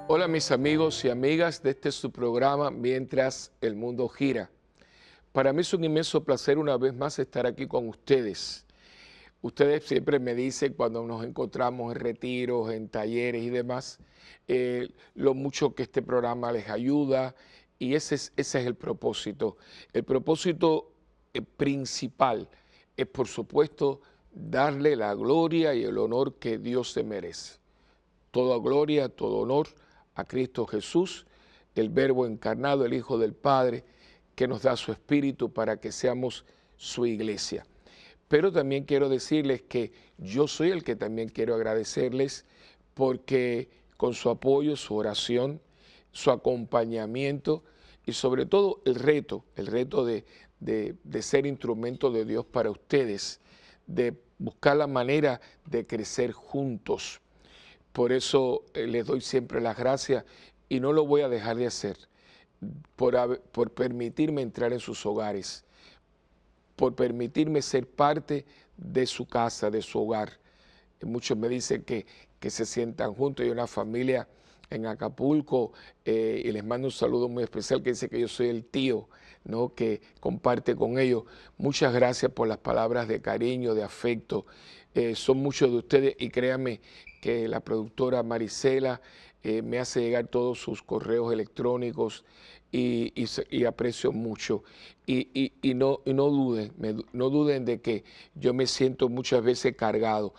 Hola mis amigos y amigas de este su programa Mientras el Mundo Gira. Para mí es un inmenso placer una vez más estar aquí con ustedes. Ustedes siempre me dicen cuando nos encontramos en retiros, en talleres y demás, lo mucho que este programa les ayuda y ese es el propósito. El propósito principal es, por supuesto, darle la gloria y el honor que Dios se merece. Toda gloria, todo honor a Cristo Jesús, el Verbo encarnado, el Hijo del Padre, que nos da su Espíritu para que seamos su iglesia. Pero también quiero decirles que yo soy el que también quiero agradecerles porque con su apoyo, su oración, su acompañamiento y sobre todo el reto de ser instrumento de Dios para ustedes, de buscar la manera de crecer juntos. Por eso les doy siempre las gracias y no lo voy a dejar de hacer por permitirme entrar en sus hogares, por permitirme ser parte de su casa, de su hogar. Muchos me dicen que se sientan juntos. Hay una familia en Acapulco y les mando un saludo muy especial que dice que yo soy el tío, ¿no?, que comparte con ellos. Muchas gracias por las palabras de cariño, de afecto. Son muchos de ustedes y créanme que la productora Marisela me hace llegar todos sus correos electrónicos y aprecio mucho. No duden, no duden de que yo me siento muchas veces cargado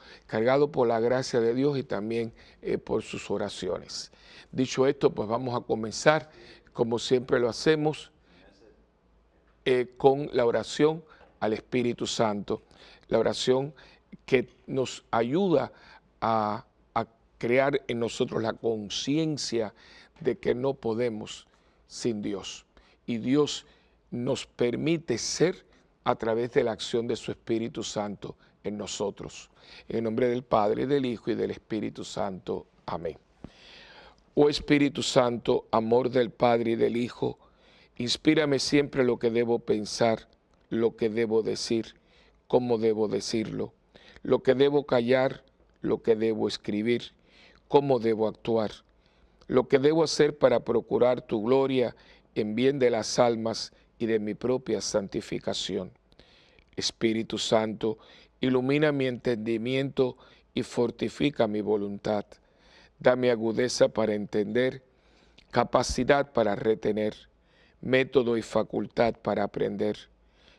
por la gracia de Dios y también por sus oraciones. Dicho esto, pues vamos a comenzar, como siempre lo hacemos, con la oración al Espíritu Santo, la oración que nos ayuda a crear en nosotros la conciencia de que no podemos sin Dios. Y Dios nos permite ser a través de la acción de su Espíritu Santo en nosotros. En el nombre del Padre, del Hijo y del Espíritu Santo. Amén. Oh Espíritu Santo, amor del Padre y del Hijo, inspírame siempre lo que debo pensar, lo que debo decir, cómo debo decirlo, lo que debo callar, lo que debo escribir, cómo debo actuar, lo que debo hacer para procurar tu gloria en bien de las almas y de mi propia santificación. Espíritu Santo, ilumina mi entendimiento y fortifica mi voluntad. Dame agudeza para entender, capacidad para retener, método y facultad para aprender,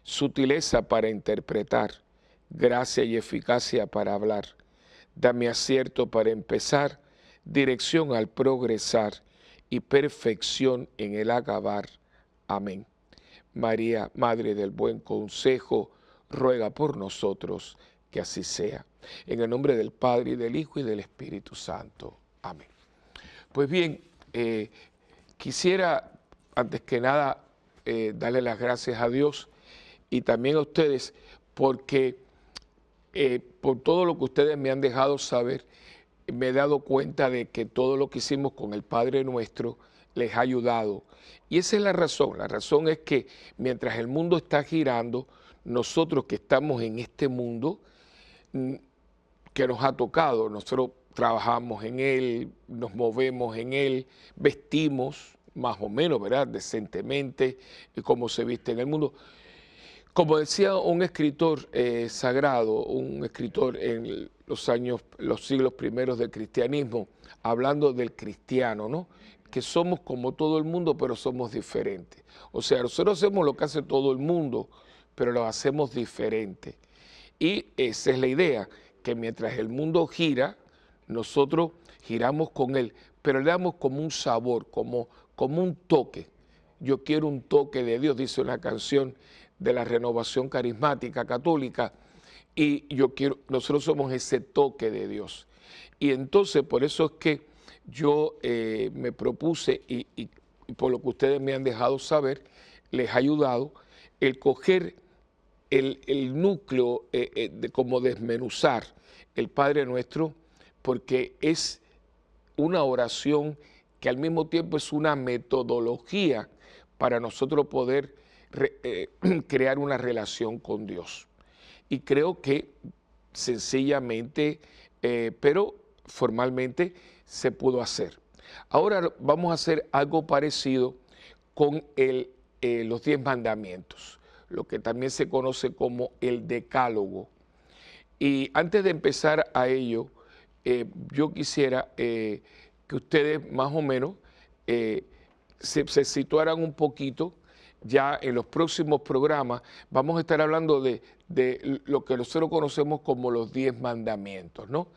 sutileza para interpretar, gracia y eficacia para hablar. Dame acierto para empezar, dirección al progresar y perfección en el acabar. Amén. María, Madre del Buen Consejo, ruega por nosotros que así sea. En el nombre del Padre, y del Hijo, y del Espíritu Santo. Amén. Pues bien, quisiera antes que nada darle las gracias a Dios y también a ustedes porque por todo lo que ustedes me han dejado saber, me he dado cuenta de que todo lo que hicimos con el Padre Nuestro les ha ayudado. Y esa es la razón. La razón es que mientras el mundo está girando, nosotros que estamos en este mundo que nos ha tocado, nosotros trabajamos en él, nos movemos en él, vestimos más o menos, ¿verdad?, decentemente, como se viste en el mundo. Como decía un escritor sagrado, un escritor en los siglos primeros del cristianismo, hablando del cristiano, ¿no?, que somos como todo el mundo, pero somos diferentes. O sea, nosotros hacemos lo que hace todo el mundo, pero lo hacemos diferente. Y esa es la idea, que mientras el mundo gira, nosotros giramos con él, pero le damos como un sabor, como un toque. Yo quiero un toque de Dios, dice una canción de la Renovación Carismática Católica, y nosotros somos ese toque de Dios. Y entonces por eso es que yo me propuse, y por lo que ustedes me han dejado saber, les ha ayudado el coger el núcleo de cómo desmenuzar el Padre Nuestro, porque es una oración que al mismo tiempo es una metodología para nosotros poder crear una relación con Dios. Y creo que sencillamente, pero formalmente se pudo hacer. Ahora vamos a hacer algo parecido con los 10 mandamientos, lo que también se conoce como el decálogo. Y antes de empezar a ello, yo quisiera que ustedes más o menos se situaran un poquito. Ya en los próximos programas vamos a estar hablando de lo que nosotros conocemos como los 10 mandamientos, ¿no?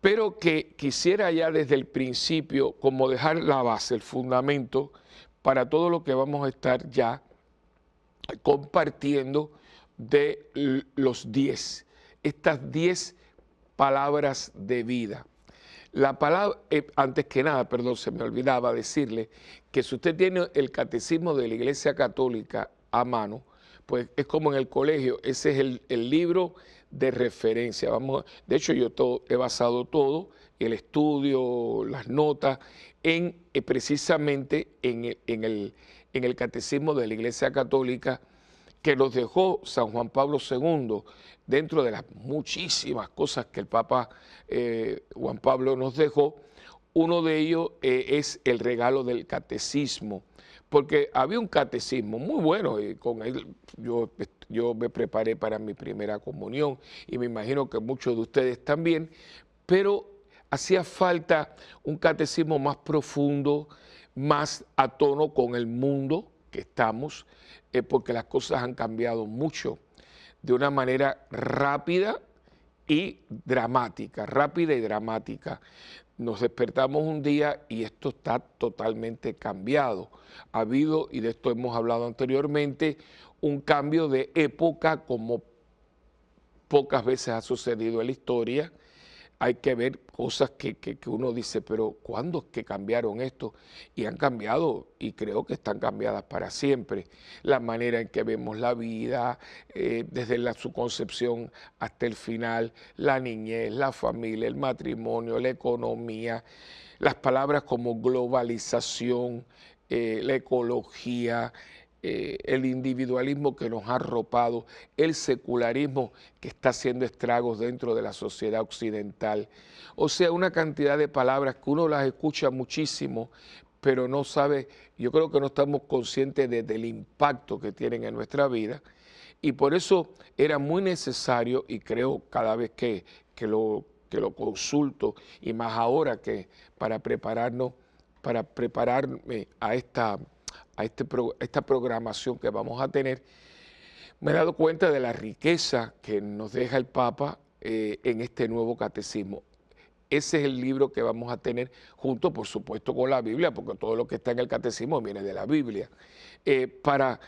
Pero que quisiera ya desde el principio como dejar la base, el fundamento para todo lo que vamos a estar ya compartiendo de los 10, estas 10 palabras de vida. La palabra, antes que nada, perdón, se me olvidaba decirle que si usted tiene el catecismo de la Iglesia Católica a mano, pues es como en el colegio, ese es el libro de referencia. De hecho, yo he basado todo, el estudio, las notas, precisamente en el catecismo de la Iglesia Católica que nos dejó San Juan Pablo II, dentro de las muchísimas cosas que el Papa Juan Pablo nos dejó. Uno de ellos es el regalo del catecismo, porque había un catecismo muy bueno, y con él yo me preparé para mi primera comunión, y me imagino que muchos de ustedes también, pero hacía falta un catecismo más profundo, más a tono con el mundo que estamos, porque las cosas han cambiado mucho de una manera rápida y dramática, Nos despertamos un día y esto está totalmente cambiado. Ha habido, y de esto hemos hablado anteriormente, un cambio de época como pocas veces ha sucedido en la historia. Hay que ver cosas que uno dice, pero ¿cuándo es que cambiaron esto? Y han cambiado, y creo que están cambiadas para siempre. La manera en que vemos la vida, desde su concepción hasta el final, la niñez, la familia, el matrimonio, la economía, las palabras como globalización, la ecología, el individualismo que nos ha arropado, el secularismo que está haciendo estragos dentro de la sociedad occidental. O sea, una cantidad de palabras que uno las escucha muchísimo, pero no sabe, yo creo que no estamos conscientes del impacto que tienen en nuestra vida, y por eso era muy necesario, y creo cada vez que lo consulto, y más ahora que para prepararme a esta programación que vamos a tener, me he dado cuenta de la riqueza que nos deja el Papa en este nuevo catecismo. Ese es el libro que vamos a tener junto, por supuesto, con la Biblia, porque todo lo que está en el catecismo viene de la Biblia, para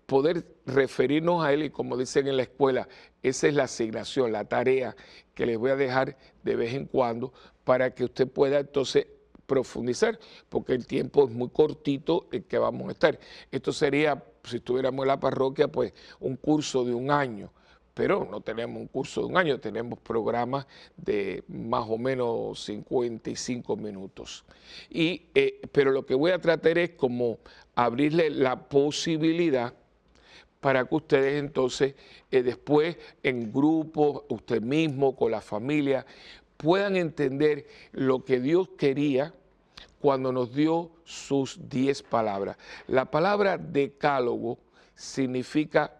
poder referirnos a él, y como dicen en la escuela, esa es la asignación, la tarea que les voy a dejar de vez en cuando para que usted pueda entonces profundizar, porque el tiempo es muy cortito en que vamos a estar. Esto sería, si estuviéramos en la parroquia, pues un curso de un año, pero no tenemos un curso de un año, tenemos programas de más o menos 55 minutos. Pero lo que voy a tratar es como abrirle la posibilidad para que ustedes entonces después en grupo, usted mismo, con la familia, puedan entender lo que Dios quería cuando nos dio sus 10 palabras. La palabra decálogo significa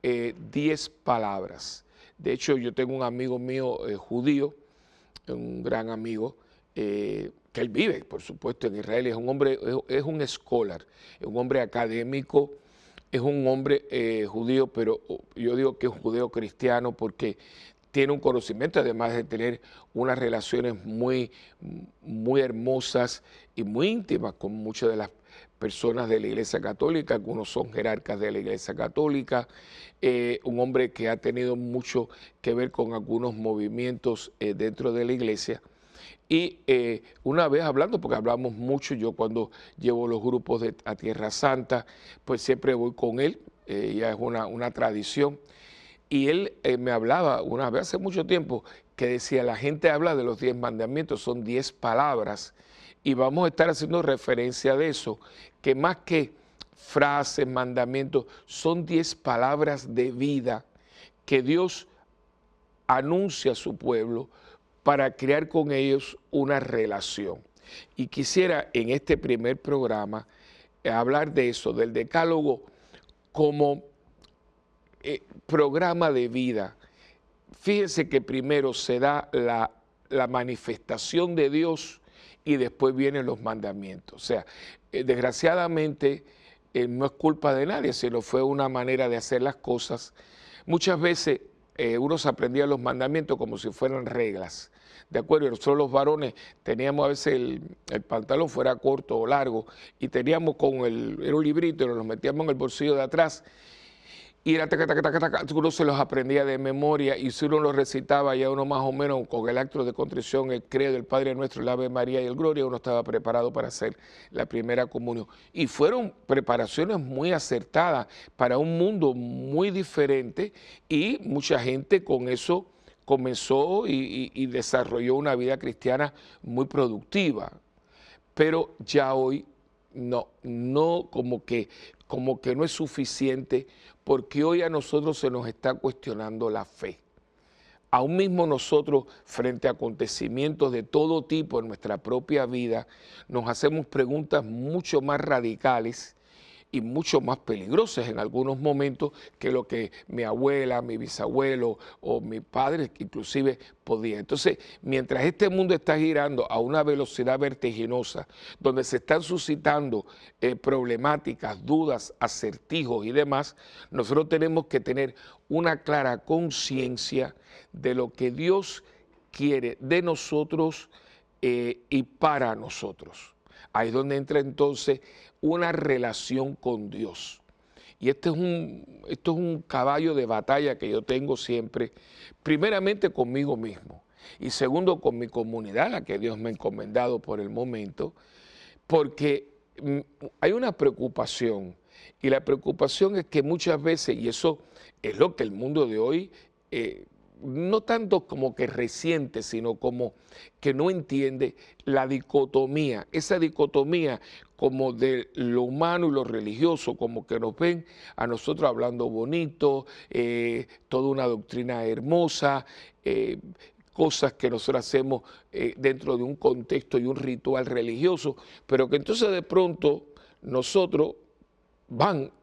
10 palabras. De hecho, yo tengo un amigo mío judío, un gran amigo, que él vive, por supuesto, en Israel. Es un hombre, es un scholar, es un hombre académico, es un hombre judío, pero yo digo que es judeo cristiano porque tiene un conocimiento, además de tener unas relaciones muy hermosas y muy íntimas con muchas de las personas de la Iglesia Católica. Algunos son jerarcas de la Iglesia Católica, un hombre que ha tenido mucho que ver con algunos movimientos dentro de la Iglesia. Y una vez hablando, porque hablamos mucho, yo cuando llevo los grupos a Tierra Santa, pues siempre voy con él, ya es una tradición. Y él me hablaba una vez hace mucho tiempo que decía, la gente habla de los 10 mandamientos, son 10 palabras, y vamos a estar haciendo referencia de eso, que más que frases, mandamientos, son 10 palabras de vida que Dios anuncia a su pueblo para crear con ellos una relación. Y quisiera en este primer programa hablar de eso, del decálogo como programa de vida. Fíjense que primero se da la manifestación de Dios y después vienen los mandamientos. O sea, desgraciadamente no es culpa de nadie, sino fue una manera de hacer las cosas. Muchas veces uno se aprendía los mandamientos como si fueran reglas. De acuerdo, nosotros los varones teníamos a veces el pantalón fuera corto o largo y teníamos era un librito y nos lo metíamos en el bolsillo de atrás y era taca, taca, taca, taca, uno se los aprendía de memoria y si uno los recitaba ya uno más o menos con el acto de contrición, el credo, el Padre Nuestro, el Ave María y el Gloria, uno estaba preparado para hacer la primera comunión. Y fueron preparaciones muy acertadas para un mundo muy diferente y mucha gente con eso comenzó y desarrolló una vida cristiana muy productiva. Pero ya hoy no como que no es suficiente porque hoy a nosotros se nos está cuestionando la fe. Aún mismo nosotros, frente a acontecimientos de todo tipo en nuestra propia vida, nos hacemos preguntas mucho más radicales y mucho más peligrosas en algunos momentos que lo que mi abuela, mi bisabuelo o mi padre inclusive podía. Entonces, mientras este mundo está girando a una velocidad vertiginosa, donde se están suscitando problemáticas, dudas, acertijos y demás, nosotros tenemos que tener una clara conciencia de lo que Dios quiere de nosotros y para nosotros. Ahí es donde entra entonces una relación con Dios. Y esto es un caballo de batalla que yo tengo siempre, primeramente conmigo mismo y segundo con mi comunidad, la que Dios me ha encomendado por el momento, porque hay una preocupación y la preocupación es que muchas veces, y eso es lo que el mundo de hoy no tanto como que resiente, sino como que no entiende la dicotomía, esa dicotomía como de lo humano y lo religioso, como que nos ven a nosotros hablando bonito, toda una doctrina hermosa, cosas que nosotros hacemos dentro de un contexto y un ritual religioso, pero que entonces de pronto nosotros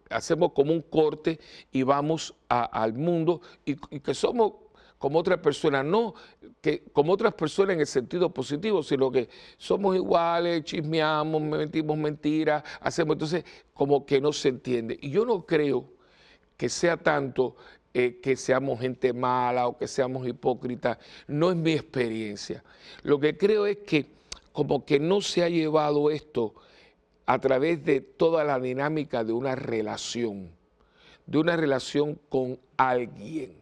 hacemos como un corte y vamos al mundo y que somos como otras personas, no que como otras personas en el sentido positivo, sino que somos iguales, chismeamos, mentimos mentiras, hacemos, entonces como que no se entiende. Y yo no creo que sea tanto que seamos gente mala o que seamos hipócritas, no es mi experiencia. Lo que creo es que como que no se ha llevado esto a través de toda la dinámica de una relación con alguien.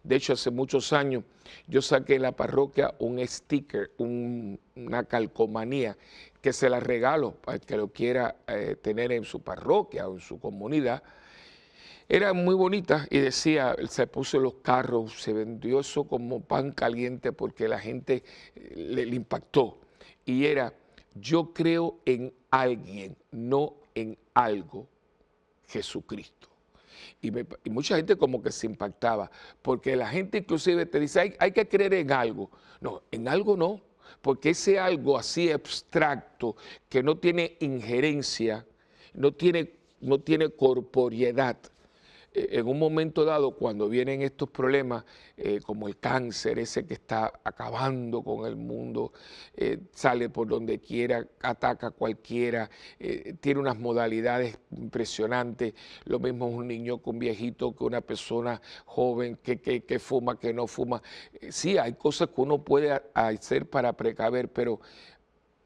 De hecho, hace muchos años yo saqué en la parroquia un sticker, una calcomanía, que se la regalo para el que lo quiera tener en su parroquia o en su comunidad. Era muy bonita y decía, se puso en los carros, se vendió eso como pan caliente porque la gente le impactó. Y era, yo creo en alguien, no en algo, Jesucristo. Y mucha gente como que se impactaba, porque la gente inclusive te dice, hay que creer en algo. No, en algo no, porque ese algo así abstracto, que no tiene injerencia, no tiene corporeidad. En un momento dado, cuando vienen estos problemas, como el cáncer, ese que está acabando con el mundo, sale por donde quiera, ataca a cualquiera, tiene unas modalidades impresionantes, lo mismo un niño que un viejito, que una persona joven, que fuma, que no fuma. Sí, hay cosas que uno puede hacer para precaver, pero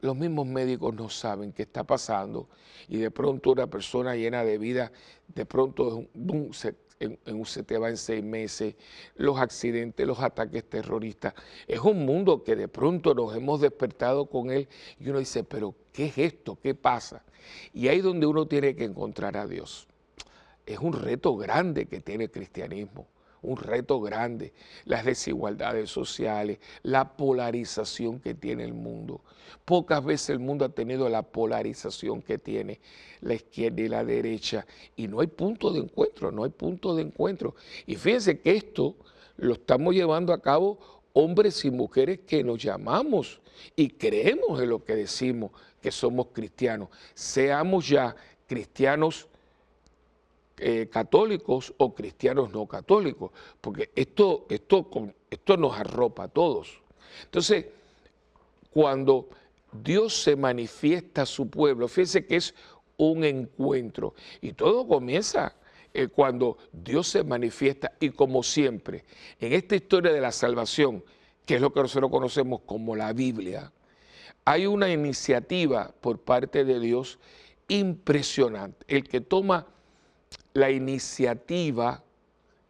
los mismos médicos no saben qué está pasando y de pronto una persona llena de vida, de pronto se te va en 6 meses, los accidentes, los ataques terroristas. Es un mundo que de pronto nos hemos despertado con él y uno dice, pero ¿qué es esto? ¿Qué pasa? Y ahí es donde uno tiene que encontrar a Dios. Es un reto grande que tiene el cristianismo. Un reto grande, las desigualdades sociales, la polarización que tiene el mundo. Pocas veces el mundo ha tenido la polarización que tiene la izquierda y la derecha y no hay punto de encuentro, no hay punto de encuentro. Y fíjense que esto lo estamos llevando a cabo hombres y mujeres que nos llamamos y creemos en lo que decimos, que somos cristianos. Seamos ya cristianos católicos o cristianos no católicos, porque esto nos arropa a todos. Entonces, cuando Dios se manifiesta a su pueblo, fíjense que es un encuentro y todo comienza cuando Dios se manifiesta, y como siempre, en esta historia de la salvación, que es lo que nosotros conocemos como la Biblia, hay una iniciativa por parte de Dios impresionante. El que toma la iniciativa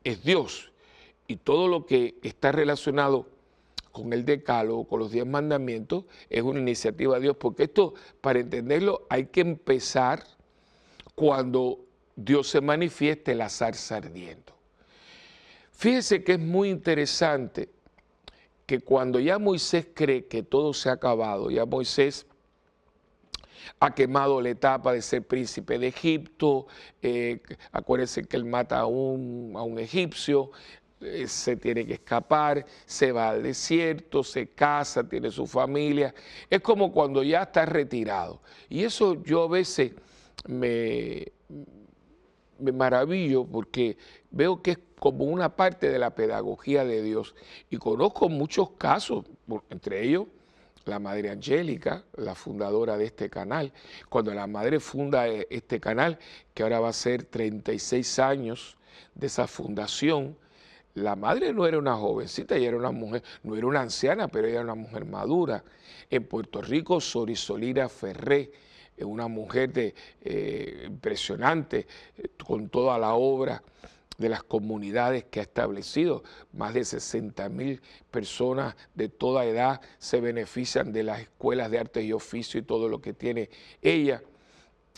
es Dios, y todo lo que está relacionado con el decálogo, con los 10 mandamientos, es una iniciativa de Dios, porque esto, para entenderlo, hay que empezar cuando Dios se manifieste la zarza ardiendo. Fíjese que es muy interesante que cuando ya Moisés cree que todo se ha acabado, ya Moisés ha quemado la etapa de ser príncipe de Egipto, acuérdense que él mata a un egipcio, se tiene que escapar, se va al desierto, se casa, tiene su familia. Es como cuando ya está retirado. Y eso yo a veces me maravillo, porque veo que es como una parte de la pedagogía de Dios. Y conozco muchos casos, entre ellos la Madre Angélica, la fundadora de este canal. Cuando la Madre funda este canal, que ahora va a ser 36 años de esa fundación, la Madre no era una jovencita, ella era una mujer, no era una anciana, pero ella era una mujer madura. En Puerto Rico, Sorisolira Ferré, una mujer impresionante, con toda la obra de las comunidades que ha establecido. Más de 60.000 personas de toda edad se benefician de las escuelas de artes y oficio y todo lo que tiene ella.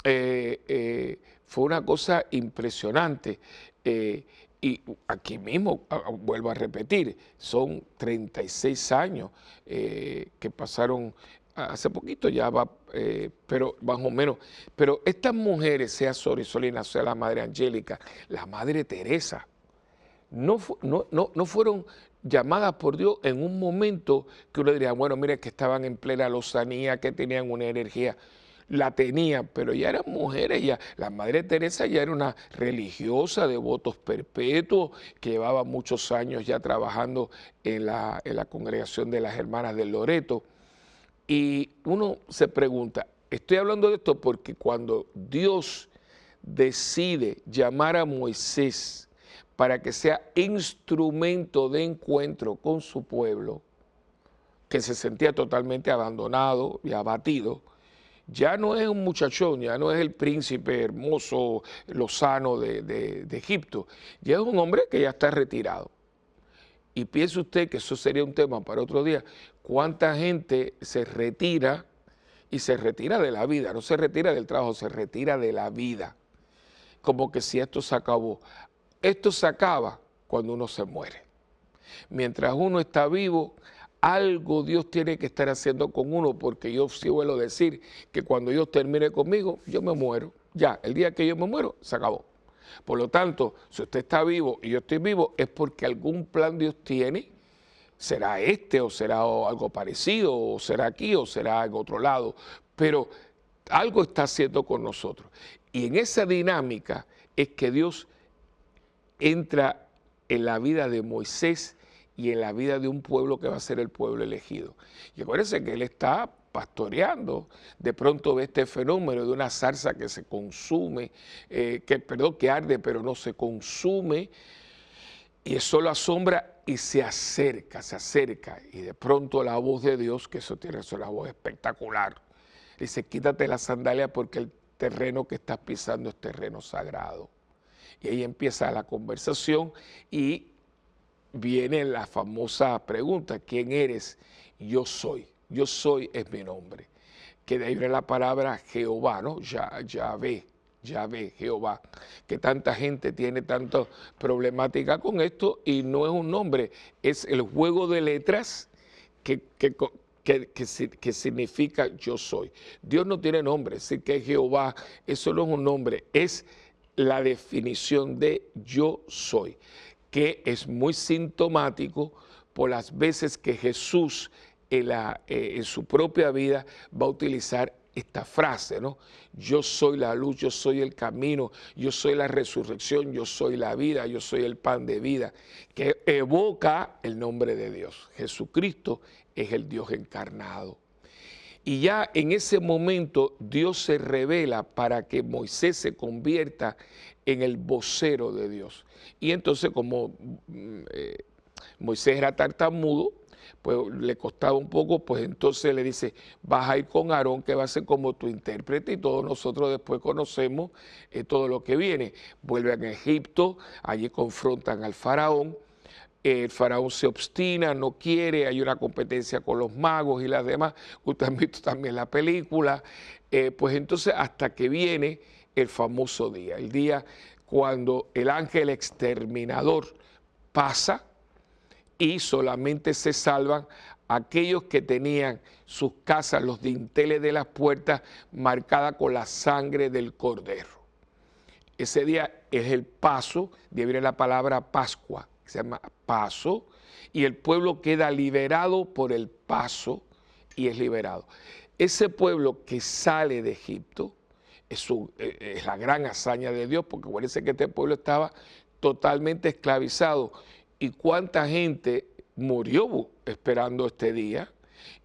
Fue una cosa impresionante. Y aquí mismo, vuelvo a repetir, son 36 años que pasaron. Hace poquito ya va, pero más o menos. Pero estas mujeres, sea Sorisolina, sea la Madre Angélica, la Madre Teresa, no fueron llamadas por Dios en un momento que uno diría, bueno, mire, que estaban en plena lozanía, que tenían una energía. La tenían, pero ya eran mujeres. Ya la Madre Teresa ya era una religiosa de votos perpetuos, que llevaba muchos años ya trabajando en la congregación de las Hermanas del Loreto. Y uno se pregunta, estoy hablando de esto porque cuando Dios decide llamar a Moisés para que sea instrumento de encuentro con su pueblo, que se sentía totalmente abandonado y abatido, ya no es un muchachón, ya no es el príncipe hermoso, lozano de Egipto, ya es un hombre que ya está retirado. Y piense usted que eso sería un tema para otro día. ¿Cuánta gente se retira y se retira de la vida? No se retira del trabajo, se retira de la vida. Como que si esto se acabó. Esto se acaba cuando uno se muere. Mientras uno está vivo, algo Dios tiene que estar haciendo con uno, porque yo sí suelo decir que cuando Dios termine conmigo, yo me muero. Ya, el día que yo me muero, se acabó. Por lo tanto, si usted está vivo y yo estoy vivo, es porque algún plan Dios tiene. Será este, o será algo parecido, o será aquí, o será en otro lado. Pero algo está haciendo con nosotros. Y en esa dinámica es que Dios entra en la vida de Moisés y en la vida de un pueblo que va a ser el pueblo elegido. Y acuérdense que él está pastoreando, de pronto ve este fenómeno de una zarza que se consume, que arde pero no se consume, y eso lo asombra y se acerca, y de pronto la voz de Dios, que eso tiene una voz espectacular, dice, quítate la sandalia porque el terreno que estás pisando es terreno sagrado. Y ahí empieza la conversación y viene la famosa pregunta, ¿quién eres? Yo soy es mi nombre, que de ahí viene la palabra Jehová, ¿no? Yahvé, Jehová, que tanta gente tiene tanta problemática con esto y no es un nombre, es el juego de letras que significa yo soy. Dios no tiene nombre, decir que es Jehová, eso no es un nombre, es la definición de yo soy, que es muy sintomático por las veces que Jesús en su propia vida va a utilizar esta frase, ¿no? Yo soy la luz, yo soy el camino, yo soy la resurrección, yo soy la vida, yo soy el pan de vida, que evoca el nombre de Dios. Jesucristo es el Dios encarnado. Y ya en ese momento Dios se revela para que Moisés se convierta en el vocero de Dios. Y entonces como Moisés era tartamudo, pues le costaba un poco, pues entonces le dice, vas a ir con Aarón que va a ser como tu intérprete, y todos nosotros después conocemos todo lo que viene. Vuelven a Egipto, allí confrontan al faraón. El faraón se obstina, no quiere, hay una competencia con los magos y las demás. Ustedes han visto también la película. Pues entonces hasta que viene el famoso día, el día cuando el ángel exterminador pasa y solamente se salvan aquellos que tenían sus casas, los dinteles de las puertas marcadas con la sangre del cordero. Ese día es el paso, de ahí viene la palabra Pascua, que se llama paso, y el pueblo queda liberado por el paso y es liberado. Ese pueblo que sale de Egipto es la gran hazaña de Dios, porque parece que este pueblo estaba totalmente esclavizado. ¿Y cuánta gente murió esperando este día?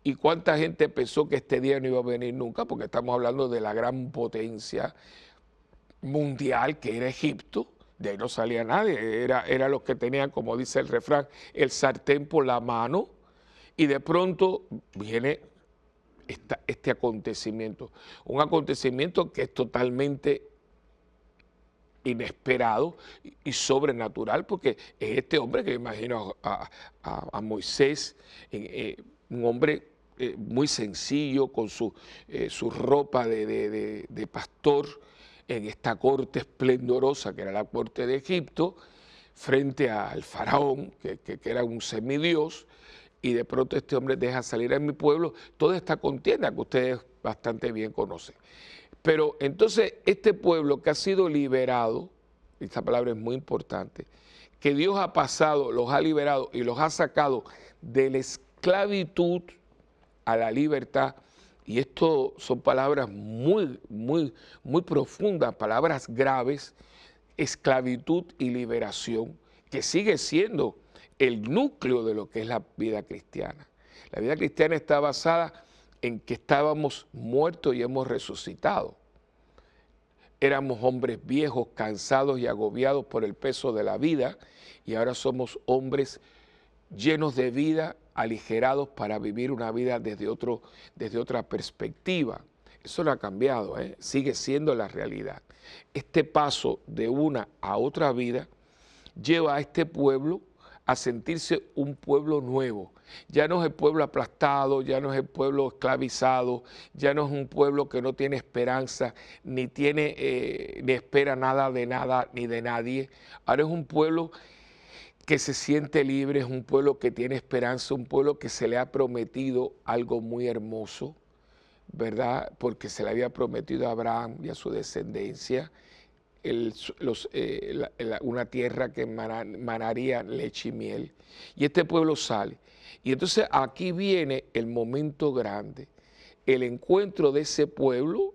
¿Y cuánta gente pensó que este día no iba a venir nunca? Porque estamos hablando de la gran potencia mundial que era Egipto. De ahí no salía nadie, era los que tenían, como dice el refrán, el sartén por la mano, y de pronto viene este acontecimiento, un acontecimiento que es totalmente inesperado y sobrenatural, porque es este hombre que me imagino a Moisés, un hombre muy sencillo, con su ropa de pastor, en esta corte esplendorosa que era la corte de Egipto, frente al faraón, que era un semidios, y de pronto este hombre deja salir a mi pueblo, toda esta contienda que ustedes bastante bien conocen. Pero entonces este pueblo que ha sido liberado, esta palabra es muy importante, que Dios ha pasado, los ha liberado y los ha sacado de la esclavitud a la libertad. Y esto son palabras muy profundas, palabras graves, esclavitud y liberación, que sigue siendo el núcleo de lo que es la vida cristiana. La vida cristiana está basada en que estábamos muertos y hemos resucitado. Éramos hombres viejos, cansados y agobiados por el peso de la vida, y ahora somos hombres llenos de vida, aligerados para vivir una vida desde otra perspectiva. Eso no ha cambiado, sigue siendo la realidad. Este paso de una a otra vida lleva a este pueblo a sentirse un pueblo nuevo. Ya no es el pueblo aplastado, ya no es el pueblo esclavizado, ya no es un pueblo que no tiene esperanza, ni espera nada ni de nadie. Ahora es un pueblo que se siente libre, es un pueblo que tiene esperanza, un pueblo que se le ha prometido algo muy hermoso, ¿verdad? Porque se le había prometido a Abraham y a su descendencia una tierra que manaría leche y miel. Y este pueblo sale. Y entonces aquí viene el momento grande, el encuentro de ese pueblo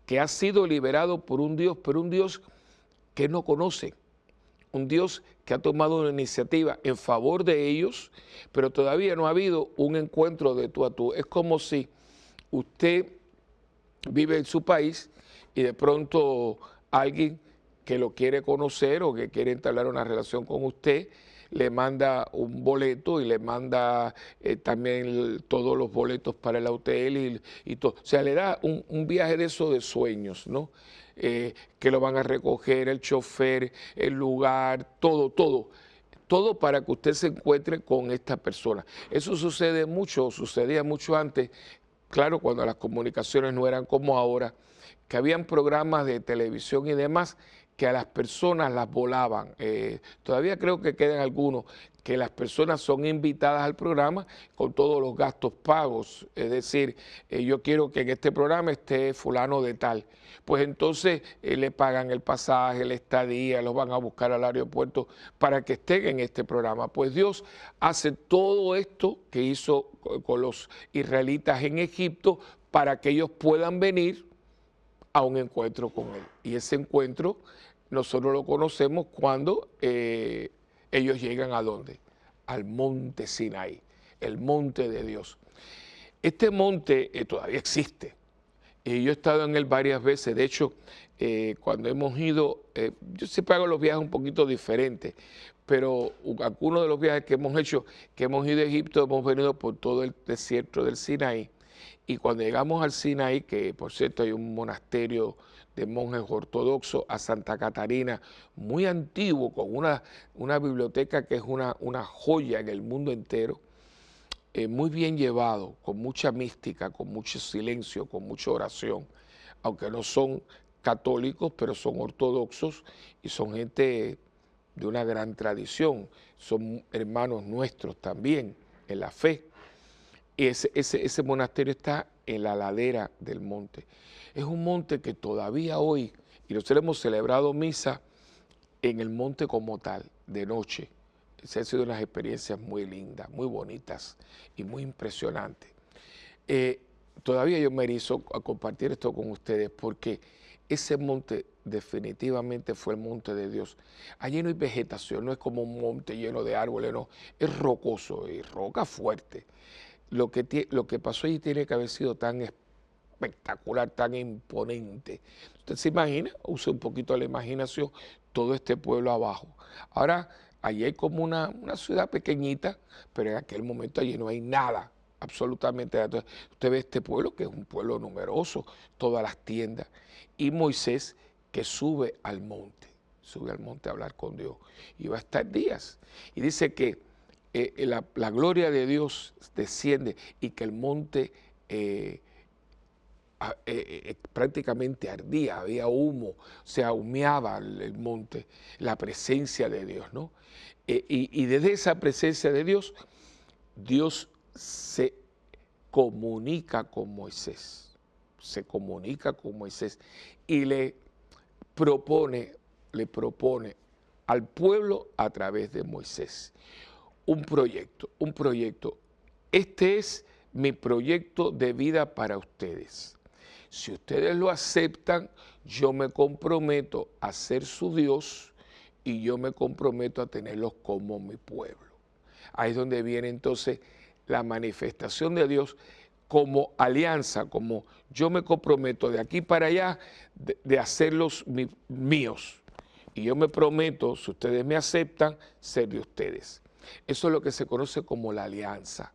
que ha sido liberado por un Dios, pero un Dios que no conoce. Un Dios que ha tomado una iniciativa en favor de ellos, pero todavía no ha habido un encuentro de tú a tú. Es como si usted vive en su país y de pronto alguien que lo quiere conocer o que quiere entablar una relación con usted, le manda un boleto y le manda también todos los boletos para el hotel y todo. O sea, le da un viaje de esos de sueños, ¿no? Que lo van a recoger, el chofer, el lugar, todo para que usted se encuentre con esta persona. Eso sucedía mucho antes, claro, cuando las comunicaciones no eran como ahora, que habían programas de televisión y demás que a las personas las volaban. Todavía creo que quedan algunos que las personas son invitadas al programa con todos los gastos pagos. Es decir, yo quiero que en este programa esté fulano de tal. Pues entonces le pagan el pasaje, la estadía, los van a buscar al aeropuerto para que estén en este programa. Pues Dios hace todo esto que hizo con los israelitas en Egipto para que ellos puedan venir a un encuentro con Él. Y ese encuentro nosotros lo conocemos cuando ellos llegan ¿a dónde? Al monte Sinaí, el monte de Dios. Este monte todavía existe. Y yo he estado en él varias veces. De hecho, cuando hemos ido, yo siempre hago los viajes un poquito diferentes, pero algunos de los viajes que hemos hecho, que hemos ido a Egipto, hemos venido por todo el desierto del Sinaí. Y cuando llegamos al Sinaí, que por cierto hay un monasterio de monjes ortodoxos a Santa Catarina, muy antiguo, con una biblioteca que es una joya en el mundo entero, muy bien llevado, con mucha mística, con mucho silencio, con mucha oración, aunque no son católicos, pero son ortodoxos y son gente de una gran tradición, son hermanos nuestros también en la fe. Y ese monasterio está en la ladera del monte. Es un monte que todavía hoy, y nosotros hemos celebrado misa en el monte como tal, de noche. Se han sido unas experiencias muy lindas, muy bonitas y muy impresionantes. Todavía yo me erizo a compartir esto con ustedes porque ese monte definitivamente fue el monte de Dios. Allí no hay vegetación, no es como un monte lleno de árboles, no, es rocoso y roca fuerte. Lo que pasó allí tiene que haber sido tan espectacular, tan imponente. Usted se imagina, use un poquito la imaginación, todo este pueblo abajo. Ahora, allí hay como una ciudad pequeñita, pero en aquel momento allí no hay nada, absolutamente nada. Entonces, usted ve este pueblo, que es un pueblo numeroso, todas las tiendas, y Moisés que sube al monte a hablar con Dios, y va a estar días. Y dice que la gloria de Dios desciende y que el monte prácticamente ardía, había humo, se humeaba el monte, la presencia de Dios, ¿no? Y desde esa presencia de Dios, Dios se comunica con Moisés, y le propone al pueblo a través de Moisés un proyecto. Este es mi proyecto de vida para ustedes. Si ustedes lo aceptan, yo me comprometo a ser su Dios y yo me comprometo a tenerlos como mi pueblo. Ahí es donde viene entonces la manifestación de Dios como alianza, como yo me comprometo de aquí para allá de hacerlos míos. Y yo me prometo, si ustedes me aceptan, ser de ustedes. Eso es lo que se conoce como la alianza.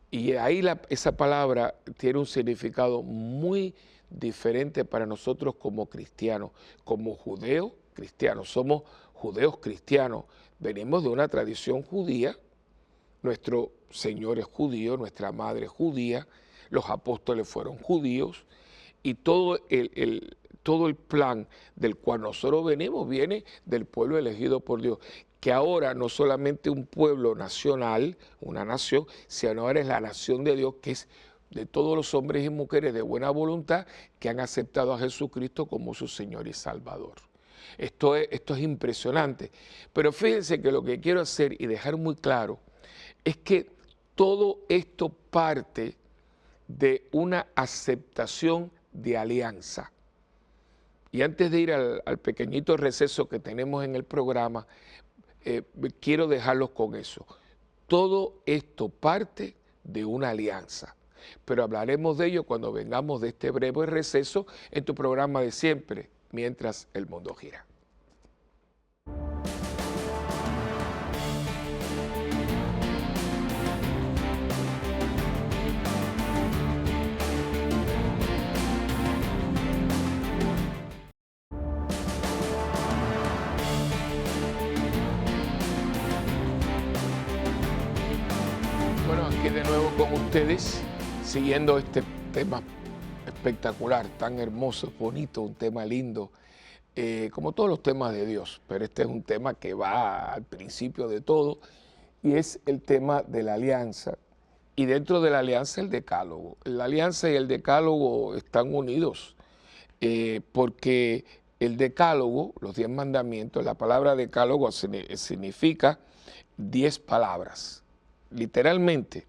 Y ahí esa palabra tiene un significado muy diferente para nosotros como cristianos, como judeos cristianos. Somos judeos cristianos, venimos de una tradición judía, nuestro Señor es judío, nuestra madre es judía, los apóstoles fueron judíos, y todo el plan del cual nosotros venimos viene del pueblo elegido por Dios, que ahora no solamente un pueblo nacional, una nación, sino ahora es la nación de Dios, que es de todos los hombres y mujeres de buena voluntad que han aceptado a Jesucristo como su Señor y Salvador. Esto es impresionante. Pero fíjense que lo que quiero hacer y dejar muy claro es que todo esto parte de una aceptación de alianza. Y antes de ir al pequeñito receso que tenemos en el programa, quiero dejarlos con eso. Todo esto parte de una alianza, pero hablaremos de ello cuando vengamos de este breve receso en tu programa de siempre, Mientras el Mundo Gira. Bueno, aquí de nuevo con ustedes, siguiendo este tema espectacular, tan hermoso, bonito, un tema lindo, como todos los temas de Dios, pero este es un tema que va al principio de todo y es el tema de la alianza. Y dentro de la alianza el decálogo. La alianza y el decálogo están unidos porque el decálogo, los 10 mandamientos, la palabra decálogo significa 10 palabras. Literalmente,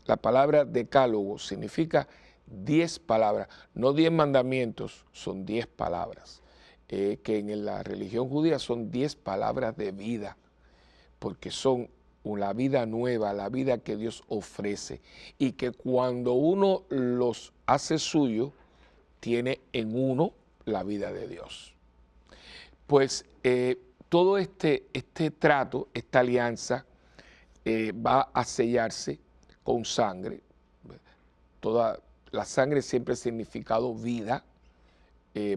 la palabra decálogo significa 10 palabras, no 10 mandamientos, son 10 palabras, que en la religión judía son 10 palabras de vida, porque son la vida nueva, la vida que Dios ofrece, y que cuando uno los hace suyo, tiene en uno la vida de Dios. Pues todo este trato, esta alianza, va a sellarse con sangre. Toda la sangre siempre ha significado vida,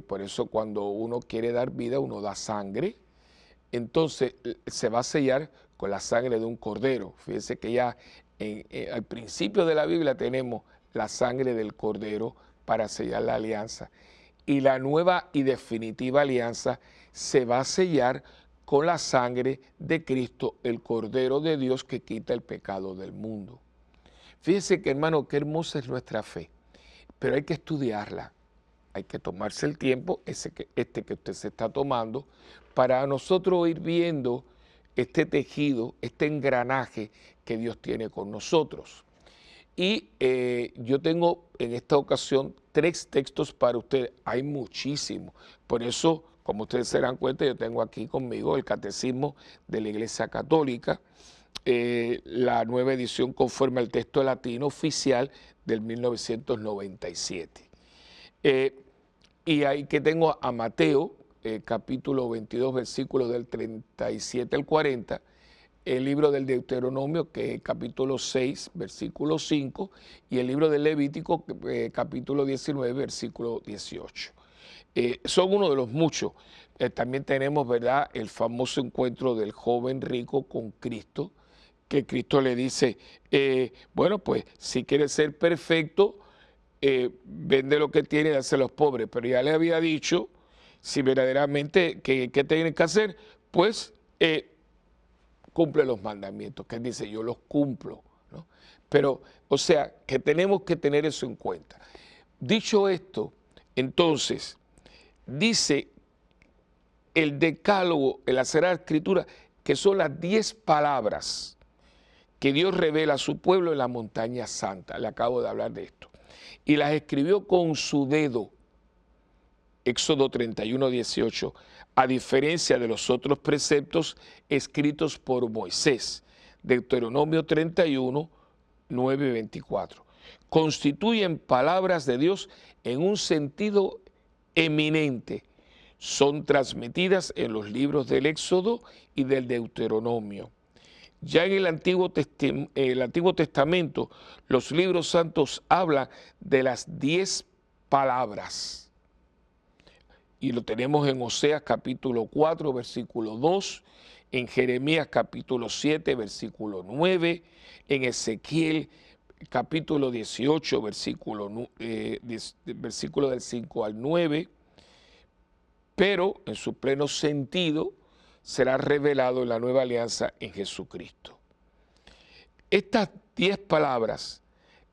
por eso cuando uno quiere dar vida, uno da sangre. Entonces se va a sellar con la sangre de un cordero. Fíjense que ya al principio de la Biblia tenemos la sangre del cordero para sellar la alianza. Y la nueva y definitiva alianza se va a sellar con la sangre de Cristo, el Cordero de Dios que quita el pecado del mundo. Fíjense que, hermano, qué hermosa es nuestra fe, pero hay que estudiarla. Hay que tomarse el tiempo, este que usted se está tomando, para nosotros ir viendo este tejido, este engranaje que Dios tiene con nosotros. Y yo tengo en esta ocasión 3 textos para ustedes. Hay muchísimos. Por eso, como ustedes se dan cuenta, yo tengo aquí conmigo el Catecismo de la Iglesia Católica, la nueva edición conforme al texto latino oficial del 1997. Y ahí que tengo a Mateo, capítulo 22, versículos del 37 al 40, el libro del Deuteronomio, que es capítulo 6, versículo 5, y el libro del Levítico, capítulo 19, versículo 18. Son uno de los muchos. También tenemos, ¿verdad?, el famoso encuentro del joven rico con Cristo, que Cristo le dice, bueno, pues si quieres ser perfecto, vende lo que tiene y dáselo a los pobres. Pero ya le había dicho, si verdaderamente, ¿qué tienes que hacer? Pues cumple los mandamientos, que él dice, yo los cumplo, ¿no? Pero, o sea, que tenemos que tener eso en cuenta. Dicho esto, entonces, dice el decálogo, la Sagrada Escritura, que son las 10 palabras que Dios revela a su pueblo en la montaña santa. Le acabo de hablar de esto. Y las escribió con su dedo. Éxodo 31, 18, a diferencia de los otros preceptos escritos por Moisés. Deuteronomio 31, 9, 24. Constituyen palabras de Dios en un sentido eminente. Son transmitidas en los libros del Éxodo y del Deuteronomio. Ya en el Antiguo Testamento, los libros santos hablan de las 10 palabras. Y lo tenemos en Oseas capítulo 4, versículo 2, en Jeremías capítulo 7, versículo 9, en Ezequiel capítulo 18, versículo del 5 al 9, pero en su pleno sentido será revelado en la nueva alianza en Jesucristo. Estas 10 palabras,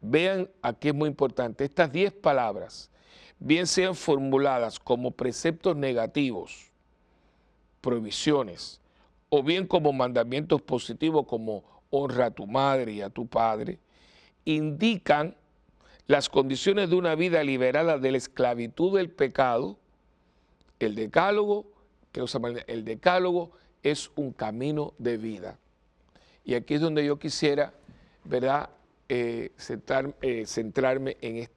vean aquí es muy importante, estas 10 palabras, bien sean formuladas como preceptos negativos, prohibiciones, o bien como mandamientos positivos como honra a tu madre y a tu padre, indican las condiciones de una vida liberada de la esclavitud del pecado. El decálogo es un camino de vida. Y aquí es donde yo quisiera, ¿verdad?, centrarme en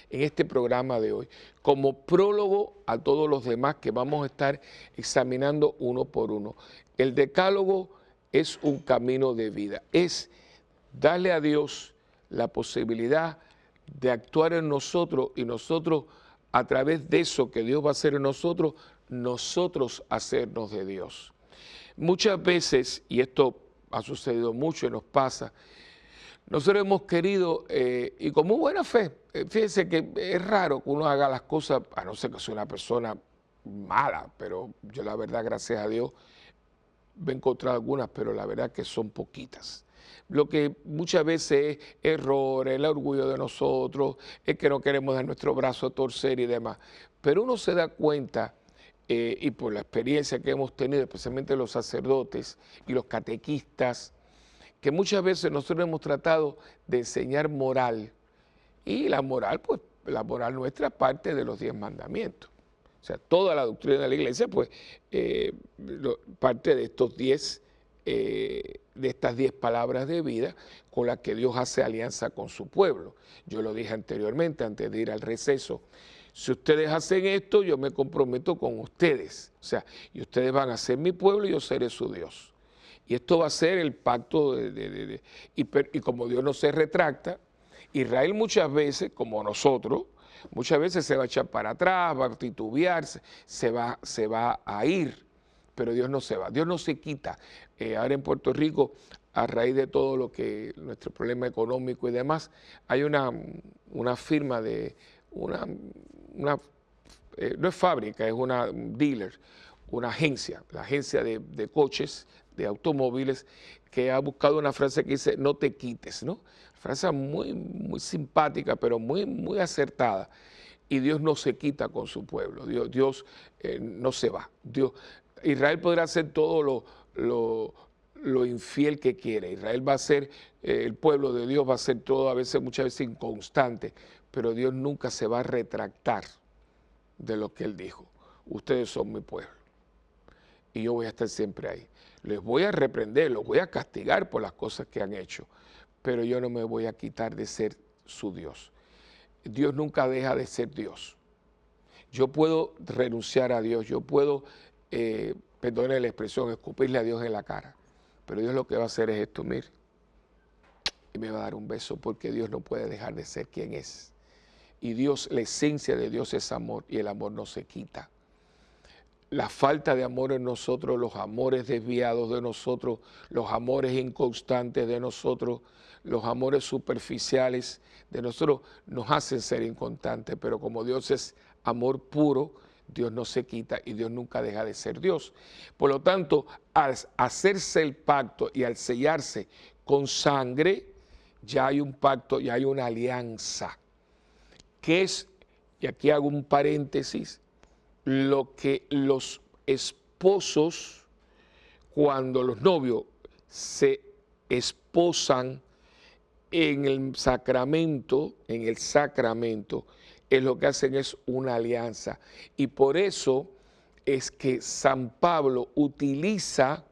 este programa de hoy, como prólogo a todos los demás que vamos a estar examinando uno por uno. El decálogo es un camino de vida, es darle a Dios la posibilidad de actuar en nosotros y nosotros, a través de eso que Dios va a hacer en nosotros, nosotros hacernos de Dios. Muchas veces, y esto ha sucedido mucho y nos pasa, nosotros hemos querido, y con muy buena fe, fíjense que es raro que uno haga las cosas, a no ser que sea una persona mala, pero yo la verdad, gracias a Dios, me he encontrado algunas, pero la verdad que son poquitas. Lo que muchas veces es error, el orgullo de nosotros, es que no queremos dar nuestro brazo a torcer y demás. Pero uno se da cuenta, y por la experiencia que hemos tenido, especialmente los sacerdotes y los catequistas, que muchas veces nosotros hemos tratado de enseñar moral, y la moral, pues la moral nuestra es parte de los 10 mandamientos. O sea, toda la doctrina de la iglesia, pues, parte de estos 10, de estas 10 palabras de vida con las que Dios hace alianza con su pueblo. Yo lo dije anteriormente, antes de ir al receso. Si ustedes hacen esto, yo me comprometo con ustedes. O sea, y ustedes van a ser mi pueblo y yo seré su Dios. Y esto va a ser el pacto y como Dios no se retracta, Israel muchas veces, como nosotros, muchas veces se va a echar para atrás, va a titubear, se va a ir, pero Dios no se va, Dios no se quita. Ahora en Puerto Rico, a raíz de todo lo que, nuestro problema económico y demás, hay una firma de, no es fábrica, es una dealer, una agencia, la agencia de coches, de automóviles, que ha buscado una frase que dice, no te quites, ¿no? Frase muy, muy simpática, pero muy, muy acertada. Y Dios no se quita con su pueblo, Dios no se va. Israel podrá hacer todo lo infiel que quiere. Israel va a ser, el pueblo de Dios va a ser todo, muchas veces inconstante, pero Dios nunca se va a retractar de lo que Él dijo. Ustedes son mi pueblo y yo voy a estar siempre ahí. Les voy a reprender, los voy a castigar por las cosas que han hecho, pero yo no me voy a quitar de ser su Dios. Dios nunca deja de ser Dios. Yo puedo renunciar a Dios, yo puedo, perdone la expresión, escupirle a Dios en la cara, pero Dios lo que va a hacer es esto, mire, y me va a dar un beso, porque Dios no puede dejar de ser quien es. Y Dios, la esencia de Dios es amor, y el amor no se quita. La falta de amor en nosotros, los amores desviados de nosotros, los amores inconstantes de nosotros, los amores superficiales de nosotros nos hacen ser inconstantes, pero como Dios es amor puro, Dios no se quita y Dios nunca deja de ser Dios. Por lo tanto, al hacerse el pacto y al sellarse con sangre, ya hay un pacto, ya hay una alianza, que es, y aquí hago un paréntesis, lo que los esposos, cuando los novios se esposan en el sacramento, es lo que hacen es una alianza. Y por eso que San Pablo utiliza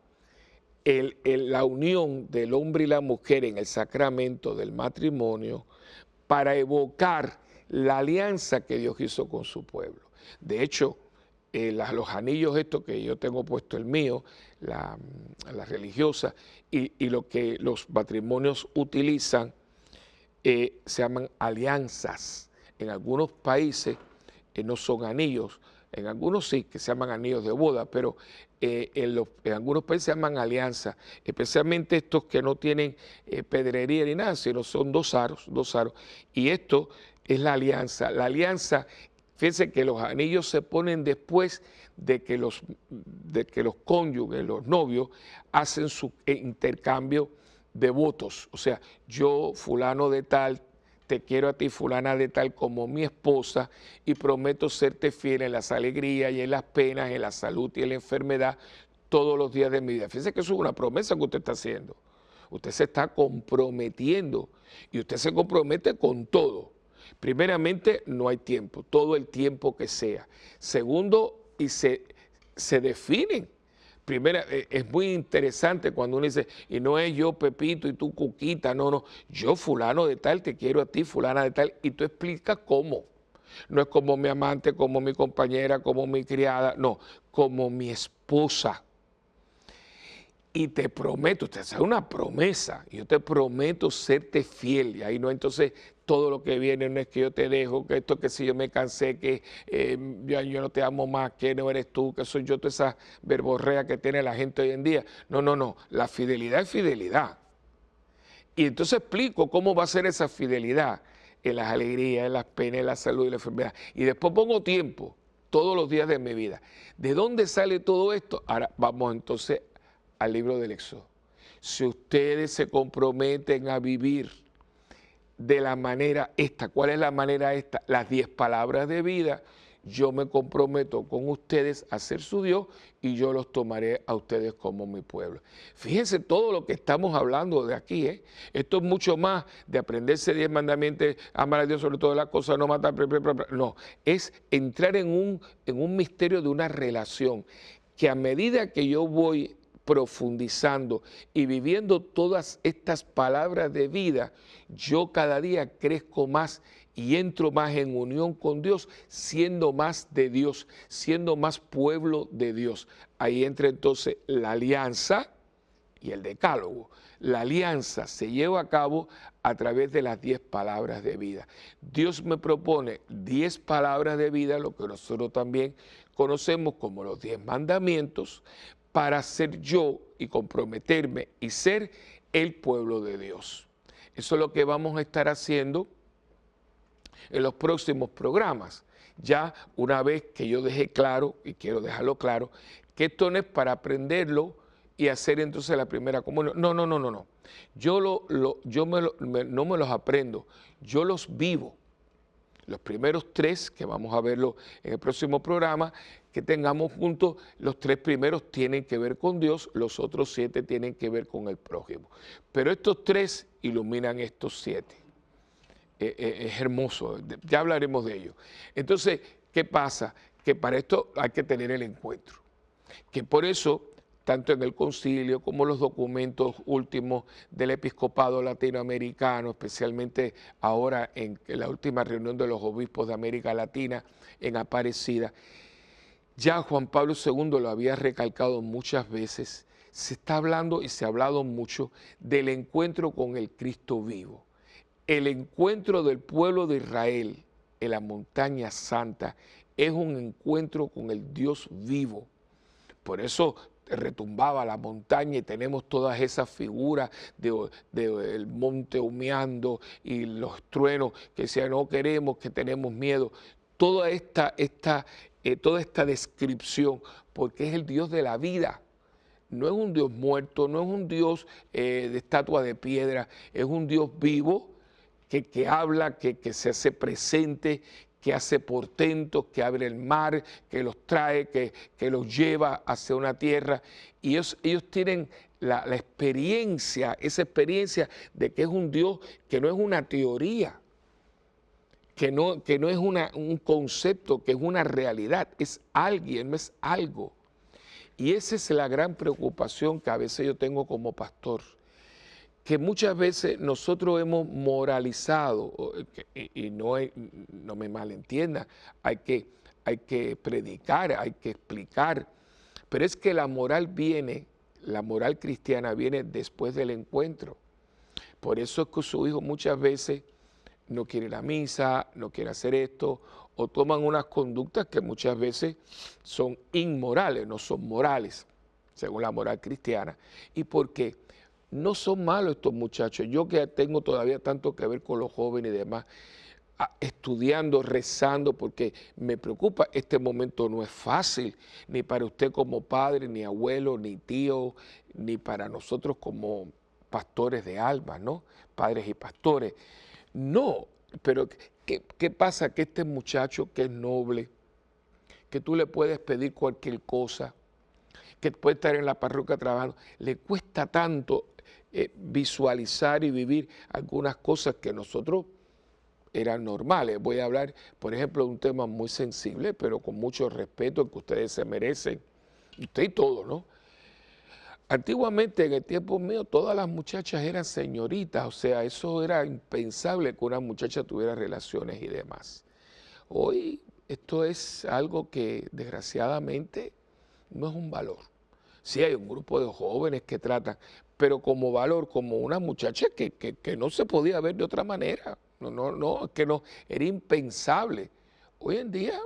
la unión del hombre y la mujer en el sacramento del matrimonio para evocar la alianza que Dios hizo con su pueblo. De hecho, los anillos estos que yo tengo puesto, el mío, la religiosa, y lo que los matrimonios utilizan, se llaman alianzas. En algunos países no son anillos, en algunos sí, que se llaman anillos de boda, pero en algunos países se llaman alianzas, especialmente estos que no tienen pedrería ni nada, sino son dos aros, y esto es la alianza. La alianza, fíjense que los anillos se ponen después de que los cónyuges, los novios, hacen su intercambio de votos. O sea, yo, fulano de tal, te quiero a ti, fulana de tal, como mi esposa, y prometo serte fiel en las alegrías y en las penas, en la salud y en la enfermedad, todos los días de mi vida. Fíjense que eso es una promesa que usted está haciendo. Usted se está comprometiendo y usted se compromete con todo. Primeramente, no hay tiempo, todo el tiempo que sea. Segundo, y se definen. Primera, es muy interesante cuando uno dice, y no es yo Pepito y tú Cuquita, no, yo fulano de tal, te quiero a ti, fulana de tal, y tú explicas cómo. No es como mi amante, como mi compañera, como mi criada, no, como mi esposa. Y te prometo, usted hace una promesa, yo te prometo serte fiel, y ahí no, entonces todo lo que viene no es que yo te dejo, que esto que si yo me cansé, que yo no te amo más, que no eres tú, que soy yo, toda esa verborrea que tiene la gente hoy en día. No, la fidelidad es fidelidad. Y entonces explico cómo va a ser esa fidelidad en las alegrías, en las penas, en la salud y la enfermedad. Y después pongo tiempo. todos los días de mi vida. ¿De dónde sale todo esto? Ahora vamos entonces al libro del Éxodo. Si ustedes se comprometen a vivir de la manera esta, ¿cuál es la manera esta? Las 10 palabras de vida. Yo me comprometo con ustedes a ser su Dios y yo los tomaré a ustedes como mi pueblo. Fíjense todo lo que estamos hablando de aquí, ¿eh? Esto es mucho más de aprenderse 10 mandamientos, amar a Dios sobre todas las cosas, no matar, no, es entrar en un misterio de una relación que a medida que yo voy profundizando y viviendo todas estas palabras de vida, yo cada día crezco más y entro más en unión con Dios, siendo más de Dios, siendo más pueblo de Dios. Ahí entra entonces la alianza y el decálogo. La alianza se lleva a cabo a través de las 10 palabras de vida. Dios me propone 10 palabras de vida, lo que nosotros también conocemos como los 10 mandamientos, para ser yo y comprometerme y ser el pueblo de Dios. Eso es lo que vamos a estar haciendo en los próximos programas. Ya una vez que yo dejé claro, y quiero dejarlo claro, que esto no es para aprenderlo y hacer entonces la primera comunión. No, no, no, no, no. Yo no me los aprendo, yo los vivo. Los primeros 3, que vamos a verlo en el próximo programa, que tengamos juntos, los 3 primeros tienen que ver con Dios, los otros 7 tienen que ver con el prójimo. Pero estos 3 iluminan estos 7. Es hermoso, ya hablaremos de ello. Entonces, ¿qué pasa? Que para esto hay que tener el encuentro. Que por eso, tanto en el concilio como los documentos últimos del episcopado latinoamericano, especialmente ahora en la última reunión de los obispos de América Latina en Aparecida, ya Juan Pablo II lo había recalcado muchas veces, se está hablando y se ha hablado mucho del encuentro con el Cristo vivo. El encuentro del pueblo de Israel en la montaña santa es un encuentro con el Dios vivo. Por eso retumbaba la montaña y tenemos todas esas figuras del monte humeando y los truenos que decían no queremos, que tenemos miedo. Toda esta descripción, porque es el Dios de la vida. No es un Dios muerto, no es un Dios de estatua de piedra, es un Dios vivo que habla, que se hace presente, que hace portentos, que abre el mar, que los trae, que los lleva hacia una tierra. Y ellos tienen la experiencia, esa experiencia de que es un Dios que no es una teoría, que no es un concepto, que es una realidad, es alguien, no es algo. Y esa es la gran preocupación que a veces yo tengo como pastor, que muchas veces nosotros hemos moralizado, y no me malentienda, hay que predicar, hay que explicar, pero es que la moral cristiana viene después del encuentro. Por eso es que su hijo muchas veces no quiere ir a misa, no quiere hacer esto, o toman unas conductas que muchas veces son inmorales, no son morales, según la moral cristiana. ¿Y por qué? No son malos estos muchachos. Yo que tengo todavía tanto que ver con los jóvenes y demás, estudiando, rezando, porque me preocupa, este momento no es fácil, ni para usted como padre, ni abuelo, ni tío, ni para nosotros como pastores de almas, ¿no? Padres y pastores. No, pero ¿qué pasa? Que este muchacho que es noble, que tú le puedes pedir cualquier cosa, que puede estar en la parroquia trabajando, le cuesta tanto visualizar y vivir algunas cosas que nosotros eran normales. Voy a hablar, por ejemplo, de un tema muy sensible, pero con mucho respeto que ustedes se merecen, usted y todo, ¿no? Antiguamente, en el tiempo mío, todas las muchachas eran señoritas, o sea, eso era impensable que una muchacha tuviera relaciones y demás. Hoy esto es algo que desgraciadamente no es un valor. Sí hay un grupo de jóvenes que tratan, pero como valor, como una muchacha que no se podía ver de otra manera. No, que no, era impensable. Hoy en día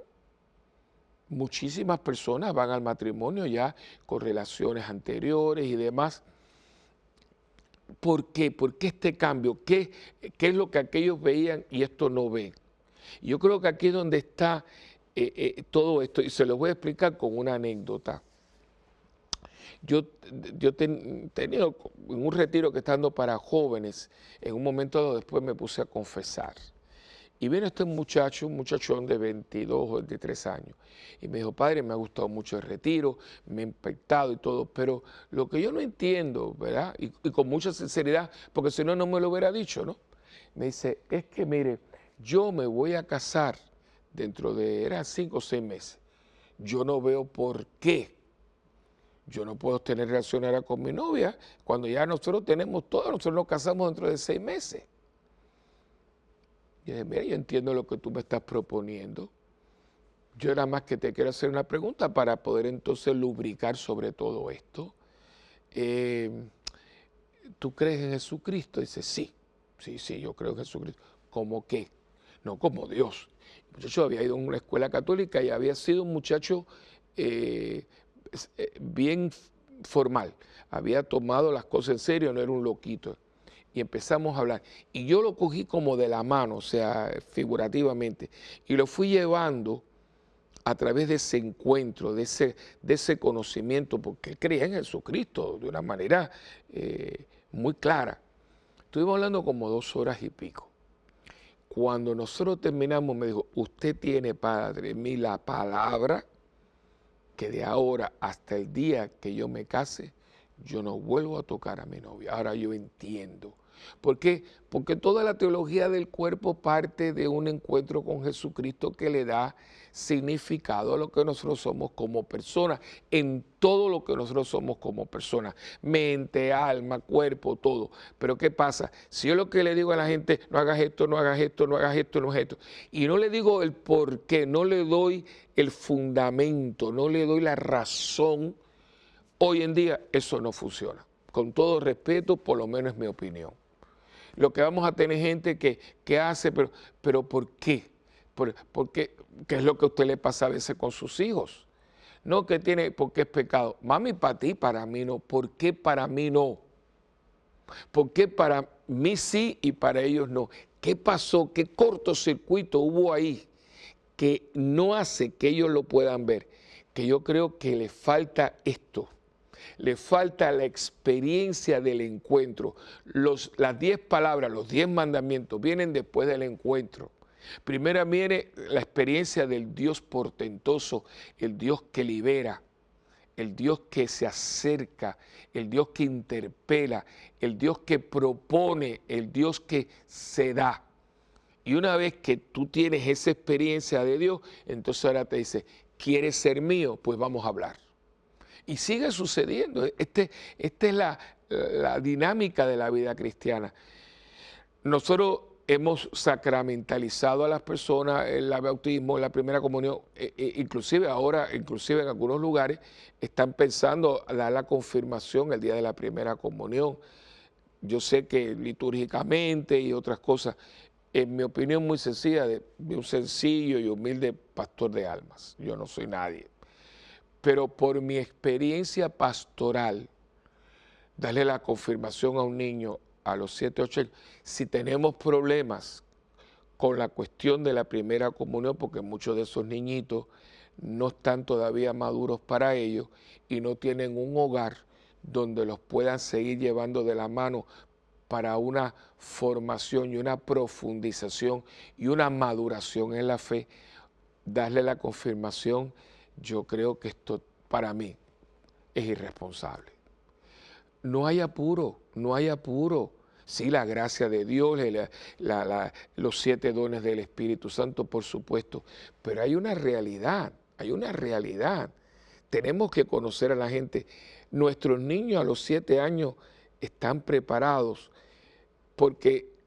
muchísimas personas van al matrimonio ya con relaciones anteriores y demás. ¿Por qué? ¿Por qué este cambio? ¿Qué es lo que aquellos veían y esto no ven? Yo creo que aquí es donde está todo esto, y se los voy a explicar con una anécdota. Yo tenido en un retiro que estando para jóvenes, en un momento dado después me puse a confesar. Y viene este muchacho, un muchachón de 22 o 23 años, y me dijo, padre, me ha gustado mucho el retiro, me ha impactado y todo, pero lo que yo no entiendo, ¿verdad? Y con mucha sinceridad, porque si no, no me lo hubiera dicho, ¿no? Me dice, es que mire, yo me voy a casar dentro de, eran 5 o 6 meses. Yo no veo por qué yo no puedo tener relaciones ahora con mi novia cuando ya nosotros tenemos todo, nosotros nos casamos dentro de 6 meses. Y dije, mira, yo entiendo lo que tú me estás proponiendo. Yo nada más que te quiero hacer una pregunta para poder entonces lubricar sobre todo esto. ¿Tú crees en Jesucristo? Dice, sí, yo creo en Jesucristo. ¿Cómo qué? No como Dios. El muchacho había ido a una escuela católica y había sido un muchacho bien formal. Había tomado las cosas en serio, no era un loquito. Y empezamos a hablar. Y yo lo cogí como de la mano, o sea, figurativamente. Y lo fui llevando a través de ese encuentro, de ese conocimiento, porque él creía en Jesucristo de una manera muy clara. Estuvimos hablando como 2 horas y pico. Cuando nosotros terminamos, me dijo, usted tiene, padre, en mí la palabra que de ahora hasta el día que yo me case, yo no vuelvo a tocar a mi novia. Ahora yo entiendo. ¿Por qué? Porque toda la teología del cuerpo parte de un encuentro con Jesucristo que le da significado a lo que nosotros somos como personas, en todo lo que nosotros somos como personas, mente, alma, cuerpo, todo. Pero ¿qué pasa? Si yo lo que le digo a la gente, no hagas esto, no hagas esto, no hagas esto, no hagas esto, y no le digo el por qué, no le doy el fundamento, no le doy la razón, hoy en día eso no funciona. Con todo respeto, por lo menos es mi opinión. Lo que vamos a tener gente que hace, pero ¿por qué? ¿Qué es lo que a usted le pasa a veces con sus hijos? No que tiene, porque es pecado. Mami, para ti, para mí no. ¿Por qué para mí no? ¿Por qué para mí sí y para ellos no? ¿Qué pasó? ¿Qué cortocircuito hubo ahí que no hace que ellos lo puedan ver? Que yo creo que le falta esto. Le falta la experiencia del encuentro. Las 10 palabras, los 10 mandamientos vienen después del encuentro. Primero viene la experiencia del Dios portentoso, el Dios que libera, el Dios que se acerca, el Dios que interpela, el Dios que propone, el Dios que se da. Y una vez que tú tienes esa experiencia de Dios, entonces ahora te dice, ¿quieres ser mío? Pues vamos a hablar. Y sigue sucediendo. Esta es la dinámica de la vida cristiana. Nosotros hemos sacramentalizado a las personas el bautismo, la primera comunión, inclusive ahora, inclusive en algunos lugares, están pensando dar la confirmación el día de la primera comunión. Yo sé que litúrgicamente y otras cosas, en mi opinión muy sencilla, de un sencillo y humilde pastor de almas. Yo no soy nadie. Pero por mi experiencia pastoral, darle la confirmación a un niño a los 7, 8 años, si tenemos problemas con la cuestión de la primera comunión, porque muchos de esos niñitos no están todavía maduros para ello y no tienen un hogar donde los puedan seguir llevando de la mano para una formación y una profundización y una maduración en la fe, darle la confirmación. Yo creo que esto para mí es irresponsable. No hay apuro, no hay apuro. Sí, la gracia de Dios, los 7 dones del Espíritu Santo, por supuesto, pero hay una realidad, hay una realidad. Tenemos que conocer a la gente. Nuestros niños a los 7 años están preparados porque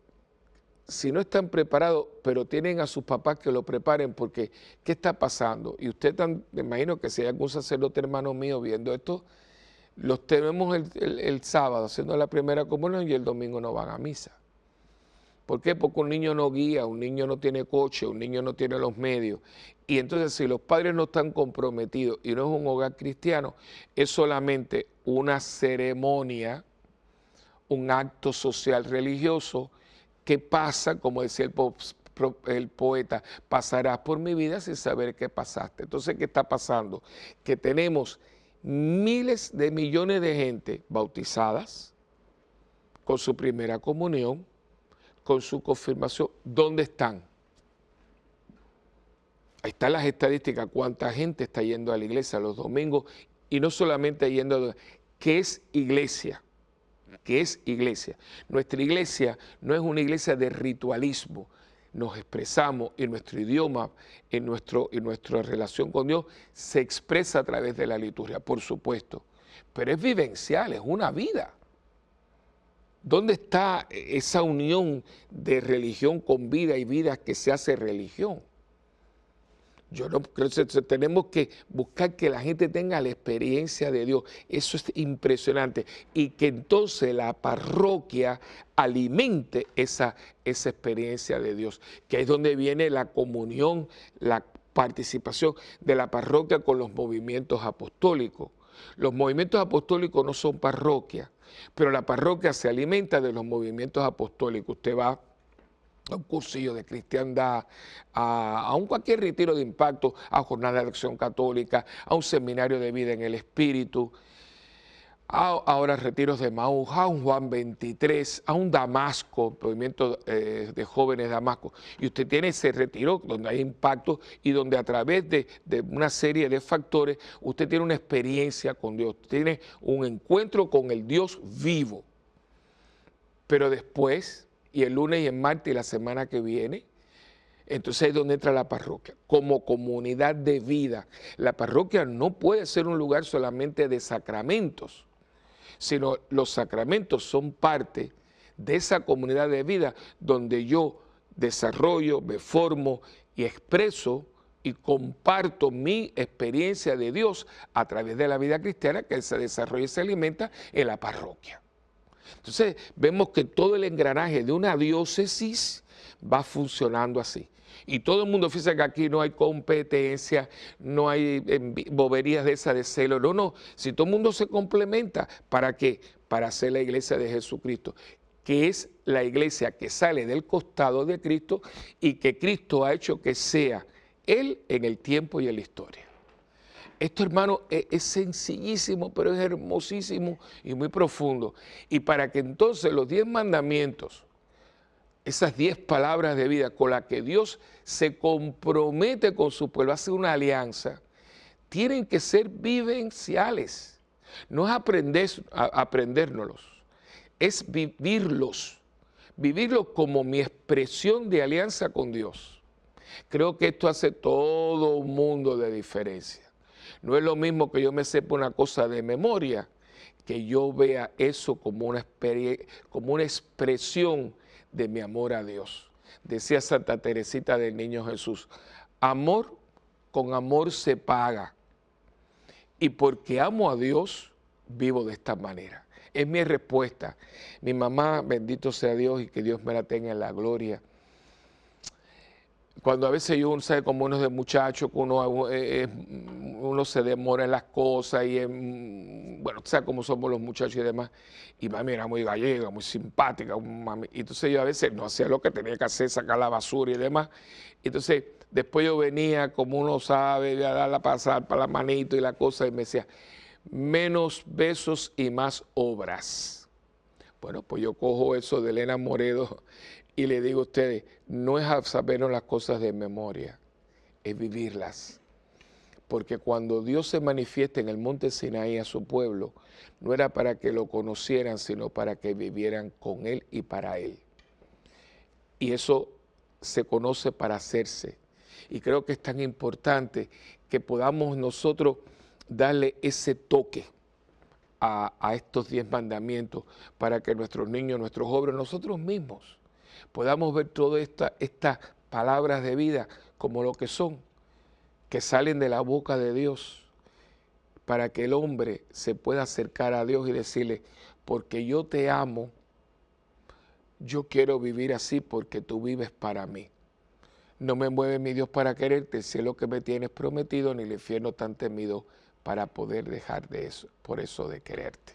si no están preparados, pero tienen a sus papás que lo preparen, porque ¿qué está pasando? Y usted, me imagino que si hay algún sacerdote hermano mío viendo esto, los tenemos el sábado haciendo la primera comunión y el domingo no van a misa. ¿Por qué? Porque un niño no guía, un niño no tiene coche, un niño no tiene los medios. Y entonces si los padres no están comprometidos y no es un hogar cristiano, es solamente una ceremonia, un acto social religioso, que pasa, como decía el el poeta, pasarás por mi vida sin saber qué pasaste. Entonces, ¿qué está pasando? Que tenemos miles de millones de gente bautizadas con su primera comunión, con su confirmación. ¿Dónde están? Ahí están las estadísticas, cuánta gente está yendo a la iglesia los domingos y no solamente yendo a... ¿Qué es iglesia? ¿Qué es iglesia? Nuestra iglesia no es una iglesia de ritualismo. Nos expresamos y nuestro idioma, en nuestra relación con Dios se expresa a través de la liturgia, por supuesto, pero es vivencial, es una vida. ¿Dónde está esa unión de religión con vida y vida que se hace religión? Yo no creo que tenemos que buscar que la gente tenga la experiencia de Dios. Eso es impresionante. Y que entonces la parroquia alimente esa experiencia de Dios, que es donde viene la comunión, la participación de la parroquia con los movimientos apostólicos. Los movimientos apostólicos no son parroquia, pero la parroquia se alimenta de los movimientos apostólicos. Usted va a un cursillo de cristiandad, a un cualquier retiro de impacto, a jornada de acción católica, a un seminario de vida en el Espíritu, ahora retiros de Maús, a un Juan 23, a un Damasco, movimiento de jóvenes de Damasco. Y usted tiene ese retiro donde hay impacto y donde a través de una serie de factores usted tiene una experiencia con Dios, tiene un encuentro con el Dios vivo. Pero después, y el lunes y el martes y la semana que viene, entonces es donde entra la parroquia, como comunidad de vida. La parroquia no puede ser un lugar solamente de sacramentos, sino los sacramentos son parte de esa comunidad de vida donde yo desarrollo, me formo y expreso y comparto mi experiencia de Dios a través de la vida cristiana que se desarrolla y se alimenta en la parroquia. Entonces vemos que todo el engranaje de una diócesis va funcionando así. Y todo el mundo, fíjese que aquí no hay competencia, no hay boberías de esa de celo, no. Si todo el mundo se complementa, ¿para qué? Para hacer la iglesia de Jesucristo, que es la iglesia que sale del costado de Cristo y que Cristo ha hecho que sea Él en el tiempo y en la historia. Esto, hermano, es sencillísimo, pero es hermosísimo y muy profundo. Y para que entonces los 10 mandamientos, esas 10 palabras de vida con las que Dios se compromete con su pueblo, hace una alianza, tienen que ser vivenciales. No es aprendérnoslos, es vivirlos como mi expresión de alianza con Dios. Creo que esto hace todo un mundo de diferencia. No es lo mismo que yo me sepa una cosa de memoria, que yo vea eso como una expresión de mi amor a Dios. Decía Santa Teresita del Niño Jesús, amor con amor se paga. Y porque amo a Dios, vivo de esta manera. Es mi respuesta. Mi mamá, bendito sea Dios y que Dios me la tenga en la gloria. Cuando a veces uno sabe como uno es de muchacho, que uno se demora en las cosas y bueno, sabe cómo somos los muchachos y demás. Y mami era muy gallega, muy simpática. Y entonces yo a veces no hacía lo que tenía que hacer, sacar la basura y demás. Entonces después yo venía, como uno sabe, a darla a pasar para la manito y la cosa, y me decía, menos besos y más obras. Bueno, pues yo cojo eso de Elena Moredo y le digo a ustedes, no es sabernos las cosas de memoria, es vivirlas. Porque cuando Dios se manifiesta en el monte Sinaí a su pueblo, no era para que lo conocieran, sino para que vivieran con Él y para Él. Y eso se conoce para hacerse. Y creo que es tan importante que podamos nosotros darle ese toque a estos 10 mandamientos para que nuestros niños, nuestros jóvenes, nosotros mismos, podamos ver todas estas palabras de vida como lo que son, que salen de la boca de Dios, para que el hombre se pueda acercar a Dios y decirle, porque yo te amo, yo quiero vivir así porque tú vives para mí. No me mueve mi Dios para quererte, el cielo que me tienes prometido, ni el infierno tan temido para poder dejar de eso, por eso de quererte.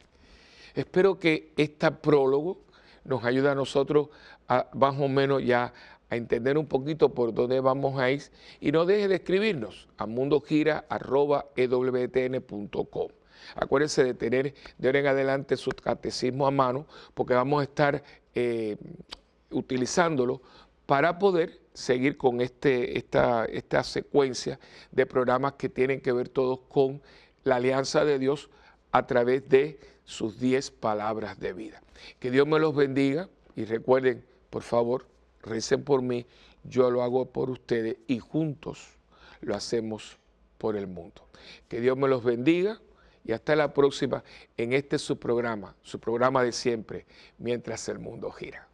Espero que este prólogo nos ayude a nosotros a más o menos ya a entender un poquito por dónde vamos a ir y no deje de escribirnos a mundogira@ewtn.com. Acuérdense de tener de ahora en adelante su catecismo a mano, porque vamos a estar utilizándolo para poder seguir con esta secuencia de programas que tienen que ver todos con la alianza de Dios a través de sus 10 palabras de vida. Que Dios me los bendiga y recuerden, por favor, recen por mí, yo lo hago por ustedes y juntos lo hacemos por el mundo. Que Dios me los bendiga y hasta la próxima en su programa de siempre, Mientras el Mundo Gira.